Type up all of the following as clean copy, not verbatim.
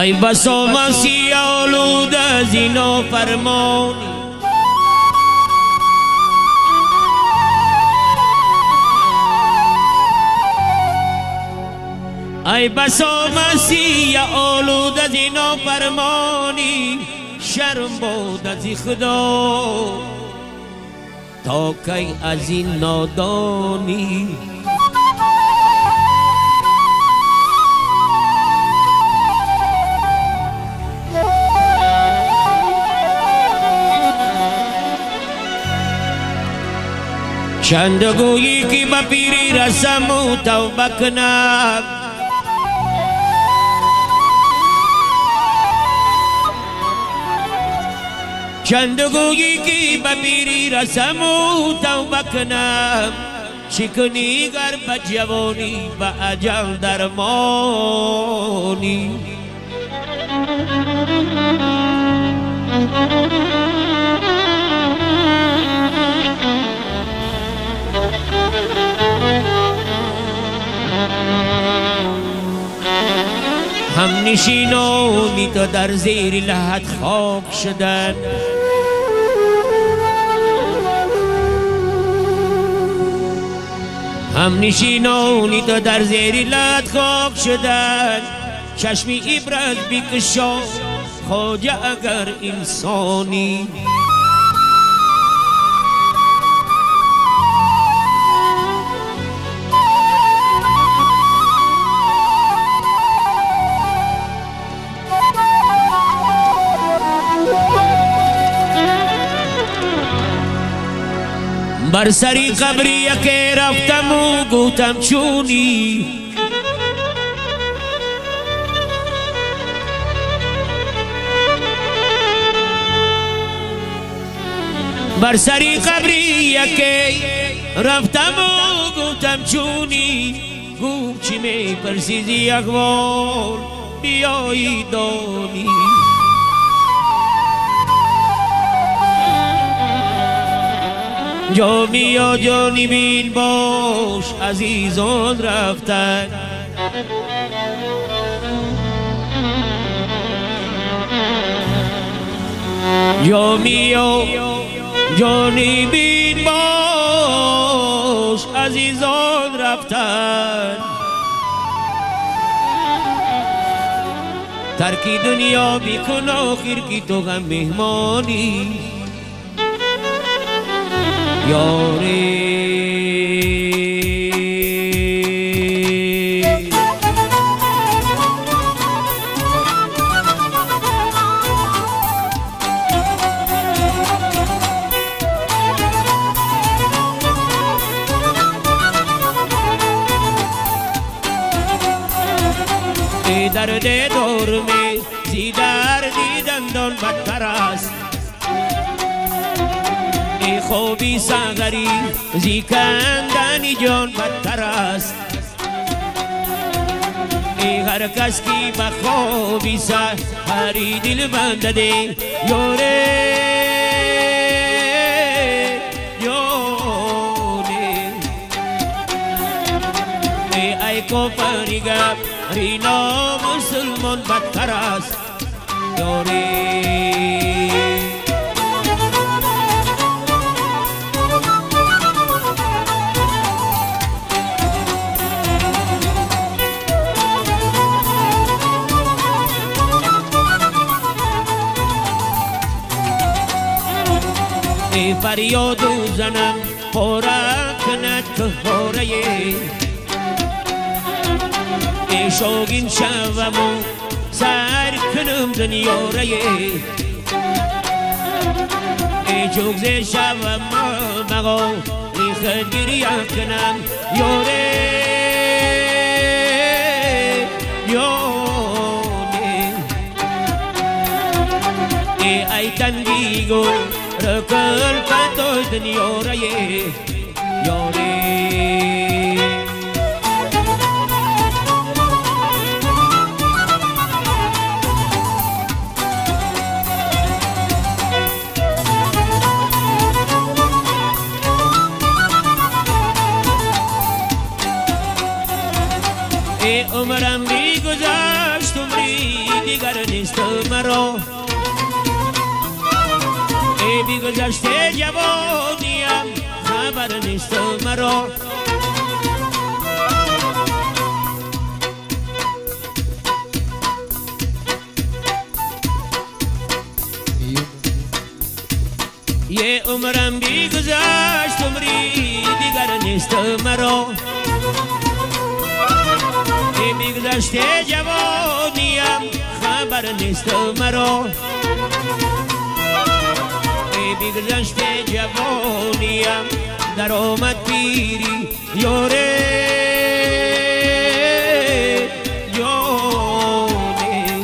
ای بسا مسیح آلود از اینا فرمانی ای بسا مسیح آلود از اینا فرمانی شرم بود از خدا تا کی از این نادانی چند گویی که با پیری رسم و توبه کنم چند گویی که با پیری رسم و توبه کنم چکنی گر به جوانی به اجل درمانی هم نشینانی تو در زیر لحد خاک شدن هم نشینانی تو در زیر لحد خاک شدن چشمی عبرت بکشا خواجه اگر انسانی بر سری قبری که رفتم و گوتم چونی بر سری قبری که رفتم و گوتم چونی گوم چی می پرسیزی احوال بیایی دانی جامی یا جانی بین باش عزیزان رفتن جامی یا جانی بین باش عزیزان رفتن ترکی دنیا بیکن آخر کی تو غم مهمانی یاری ای درد دور میں زی دردی دندان بدتر است ای خوبی ساغری زی کندنی جان بدتر است ای هر کس کی بخوابی سحری دل بنده یوره یوره ای کفری گب رینا مسلمان بدتر است یوره ای فریاد و زنم خوره کند که خوره ای شوگین شوم و سر کنم دنیاره ای جوگزه شوم مغا ای خدگیری کنم یوره یونه ای تنگیگو رکل پتوی دنیاره یوره ای عمرم بی گذشت عمری دیگر نیست مرا ای بی گذشته جوانیم خبر نیست مرا یه عمرم بی گذشت عمری دیگر نیست مرا ای بی گذشته جوانیم خبر نیست مرا ای بی گذشته جوانیم در آمد پیری یاره جانه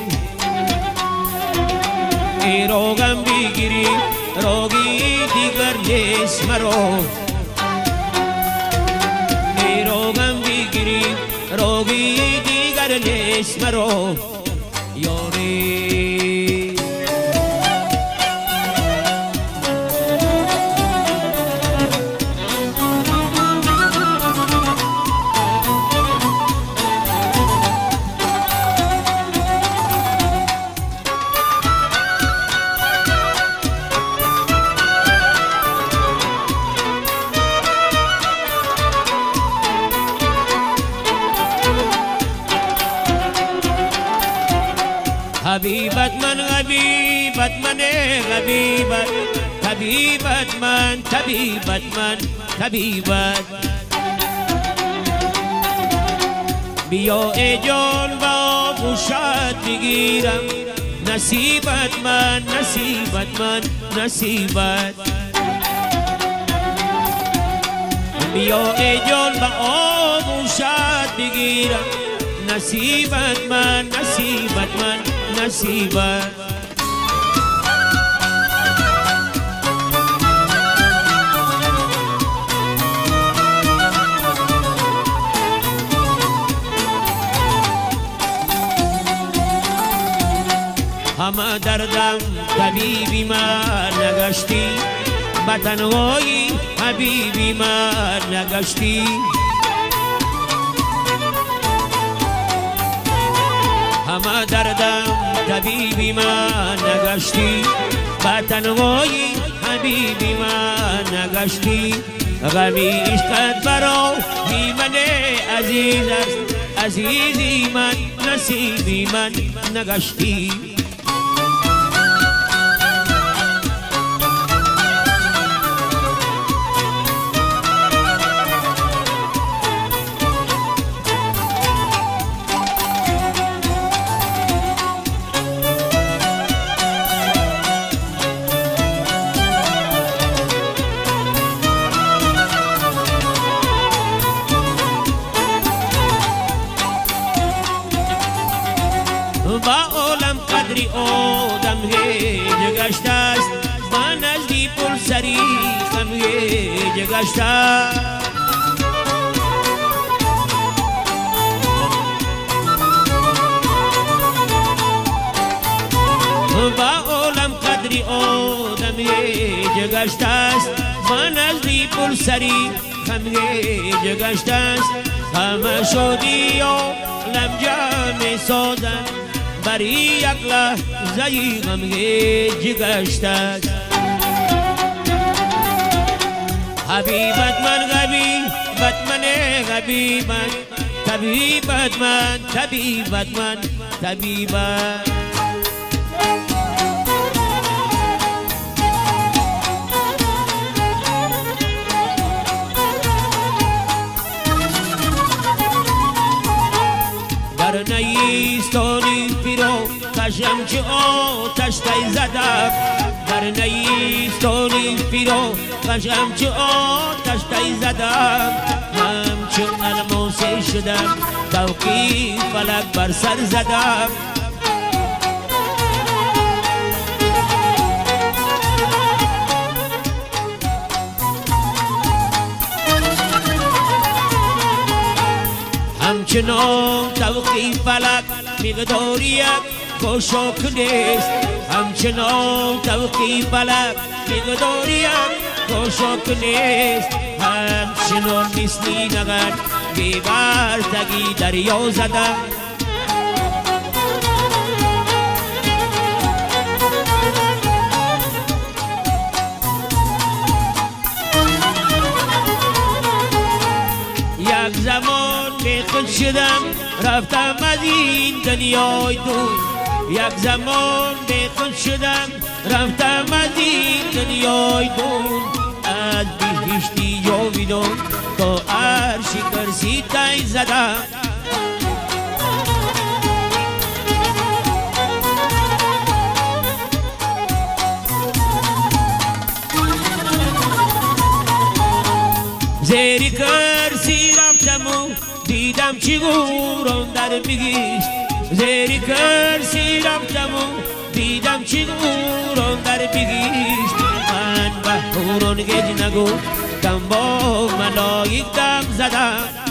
ای روغم بگیری روگی دیگر نیست مرا ای روغم بگیری روگی دیگر نیست مرا یاری حبیبت من غبیبت من غبیبت طبیبت من طبیبت من طبیبت بیا ای جان با گوشت بگیرم نصیبت من نصیبت من نصیبت بیا ای جان با آغوشت بگیرم نصیبت من نصیبت من نصیبت همه دردم طبیبی من نگشتی به تنهایی حبیبی من نگشتی همه دردم طبیبی من نگشتی به تنهایی حبیبی من نگشتی غمی عشقت برا من عزیز است عزیزی من نصیبی من نگشتی با عالم قدری آدم هیچ گشته است با نزدی پل سری خم هیچ گشته با عالم قدری آدم هیچ گشته است با نزدی پل سری خم هیچ گشته است همه شدی و لمجا می سازن بری یک لحظه غم هیچ گشته است حبیبت من غبیبت من غبیبت طبیبت من طبیبت من طبیبت در نیستانی پیرو کشم چه آتش تای زدم در نیستانی پیرو کشم چه آتش تای زدم همچون الماسی شدم توقی فلک بر سر زدم همچنان توقی فلک مقدار یک کوشک نیست همچنان توقی فلک مقدار یک کوشک نیست همچنان مثلی نگرد بیبرتگی دریا زدم خود شدم رفتم از این دنیای دور یک زمان به خود شدم رفتم از این دنیای دور از بهشتی جاویدان تا عرش کرسی تای زدم زیر کرسی رفتم و دیدم چی گوران در بگیشت زیر کرسی رفتم و دیدم چی گوران در بگیشت من به هوران گج نگفتم با ملائک دم زدم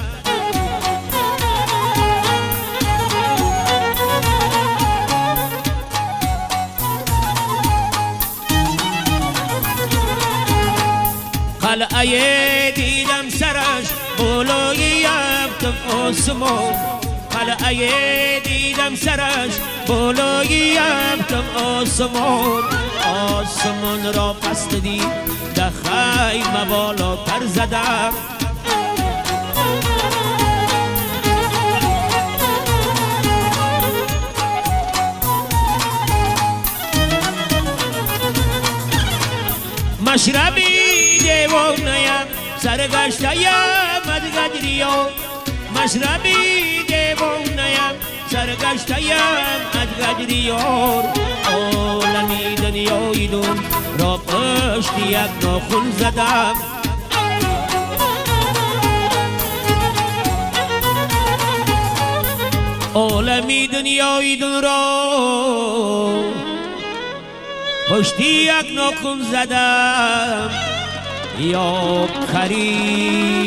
قلعه دیدم سرش بالای یفتم آسمان قلعه دیدم سرش بالای یفتم آسمان آسمان را پست دید ده خیمه بالاتر زدم مشربی دیوانه‌ام سرگشته‌ام از گجریان مشربی دیوانه‌ام سرگشته‌ام از گجریان عالمی دنیای دون را پشت یک ناخن زدم عالمی دنیای دون را پشتی یک ناخن زدم یا کریم